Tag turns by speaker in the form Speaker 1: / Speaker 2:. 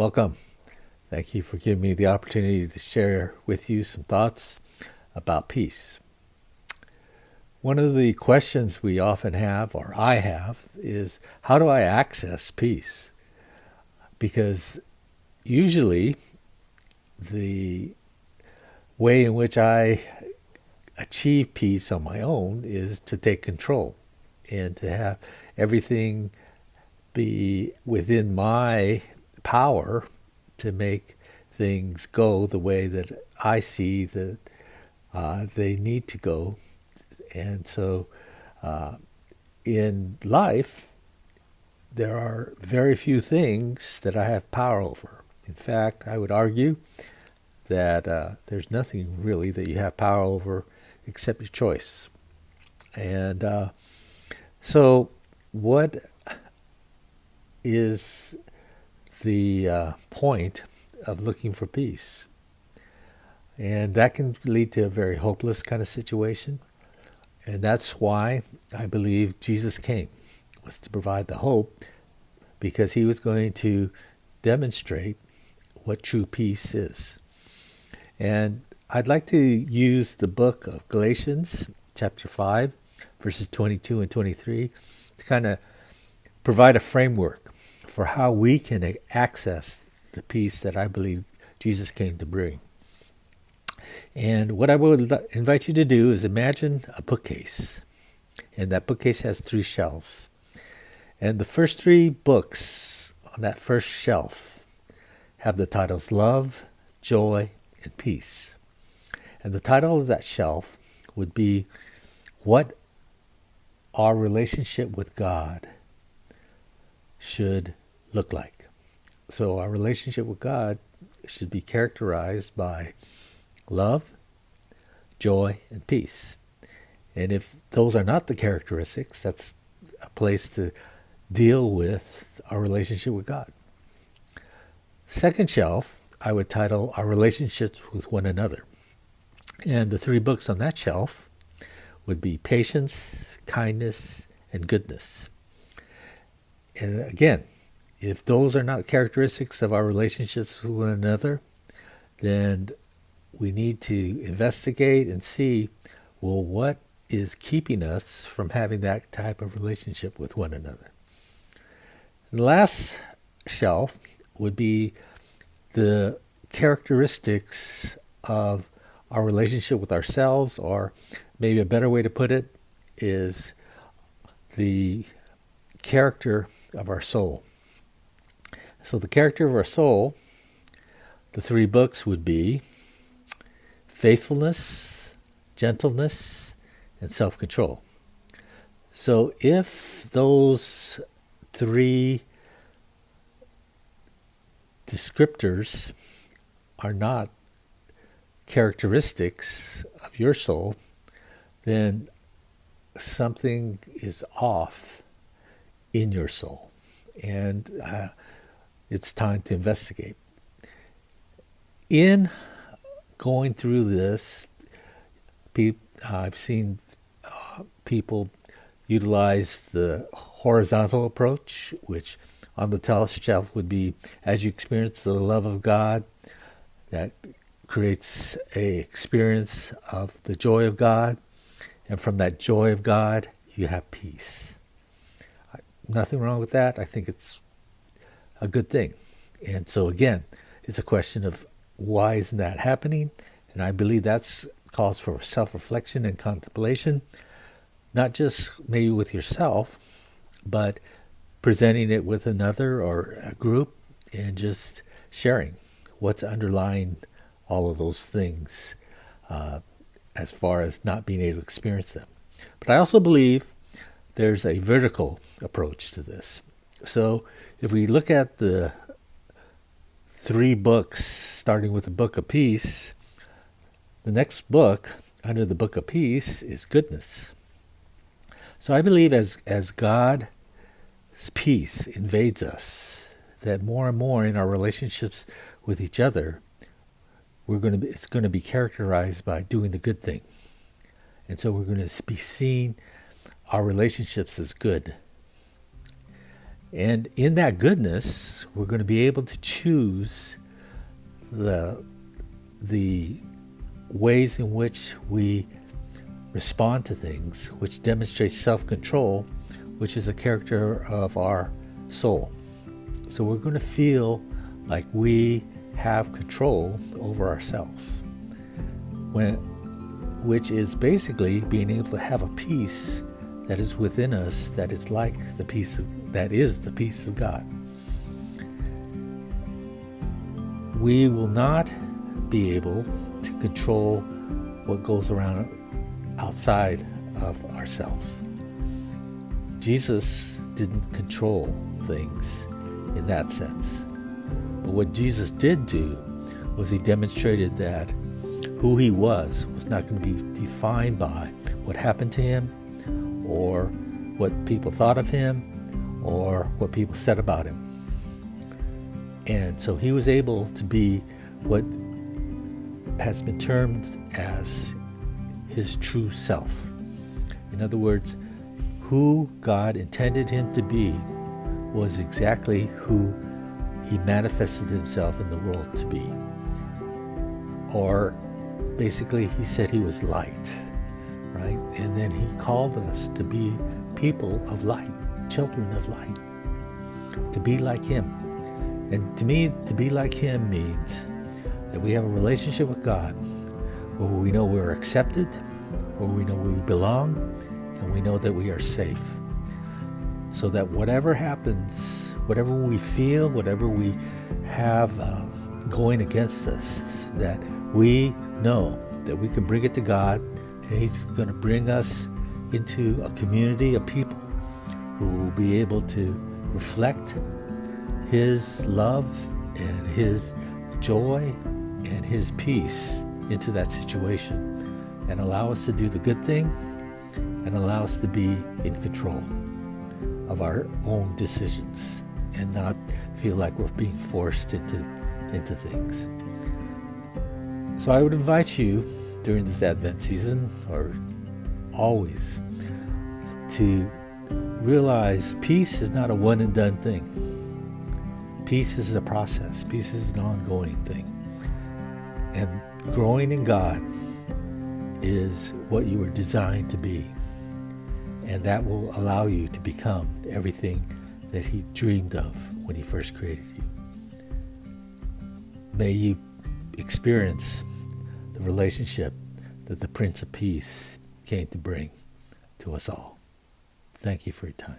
Speaker 1: Welcome. Thank you for giving me the opportunity to share with you some thoughts about peace. One of the questions we often have, or I have, is how do I access peace? Because usually the way in which I achieve peace on my own is to take control and to have everything be within my power to make things go the way that I see that they need to go. And so in life, there are very few things that I have power over. In fact, I would argue that there's nothing really that you have power over except your choice. And so what is the point of looking for peace? And that can lead to a very hopeless kind of situation. And that's why I believe Jesus came, was to provide the hope, because he was going to demonstrate what true peace is. And I'd like to use the book of Galatians, chapter 5, verses 22 and 23, to kind of provide a framework for how we can access the peace that I believe Jesus came to bring. And what I would invite you to do is imagine a bookcase. And that bookcase has 3 shelves. And the first 3 books on that first shelf have the titles Love, Joy, and Peace. And the title of that shelf would be What Our Relationship with God Should Look Like. So our relationship with God should be characterized by love, joy, and peace. And if those are not the characteristics, that's a place to deal with our relationship with God. Second shelf, I would title Our Relationships with One Another. And the 3 books on that shelf would be Patience, Kindness, and Goodness. And again, if those are not characteristics of our relationships with one another, then we need to investigate and see, well, what is keeping us from having that type of relationship with one another? The last shelf would be the characteristics of our relationship with ourselves, or maybe a better way to put it is the character of our soul. So the character of our soul, the 3 books would be faithfulness, gentleness, and self-control. So if those 3 descriptors are not characteristics of your soul, then something is off in your soul. And it's time to investigate. In going through this, I've seen people utilize the horizontal approach, which on the top shelf would be as you experience the love of God, that creates a experience of the joy of God, and from that joy of God, you have peace. Nothing wrong with that. I think it's a good thing. And so again, it's a question of why isn't that happening? And I believe that's calls for self-reflection and contemplation, not just maybe with yourself, but presenting it with another or a group and just sharing what's underlying all of those things as far as not being able to experience them. But I also believe there's a vertical approach to this. So if we look at the 3 books, starting with the Book of Peace, the next book under the Book of Peace is Goodness. So I believe as God's peace invades us, that more and more in our relationships with each other, it's going to be characterized by doing the good thing. And so we're going to be seeing our relationships as good. And in that goodness, we're going to be able to choose the ways in which we respond to things, which demonstrates self-control, which is a character of our soul. So we're going to feel like we have control over ourselves, which is basically being able to have a peace that is within us, that is like the peace of God. We will not be able to control what goes around outside of ourselves. Jesus didn't control things in that sense. But what Jesus did do was he demonstrated that who he was not going to be defined by what happened to him, or what people thought of him, or what people said about him. And so he was able to be what has been termed as his true self. In other words, who God intended him to be was exactly who he manifested himself in the world to be. Or basically, he said he was light, right? And then he called us to be people of light, children of light, to be like him. And to me, to be like him means that we have a relationship with God where we know we're accepted, where we know we belong, and we know that we are safe. So that whatever happens, whatever we feel, whatever we have going against us, that we know that we can bring it to God, and he's going to bring us into a community of people who will be able to reflect his love and his joy and his peace into that situation, and allow us to do the good thing and allow us to be in control of our own decisions and not feel like we're being forced into things. So I would invite you during this Advent season, or always, to realize peace is not a one and done thing. Peace is a process. Peace is an ongoing thing. And growing in God is what you were designed to be. And that will allow you to become everything that he dreamed of when he first created you. May you experience the relationship that the Prince of Peace came to bring to us all. Thank you for your time.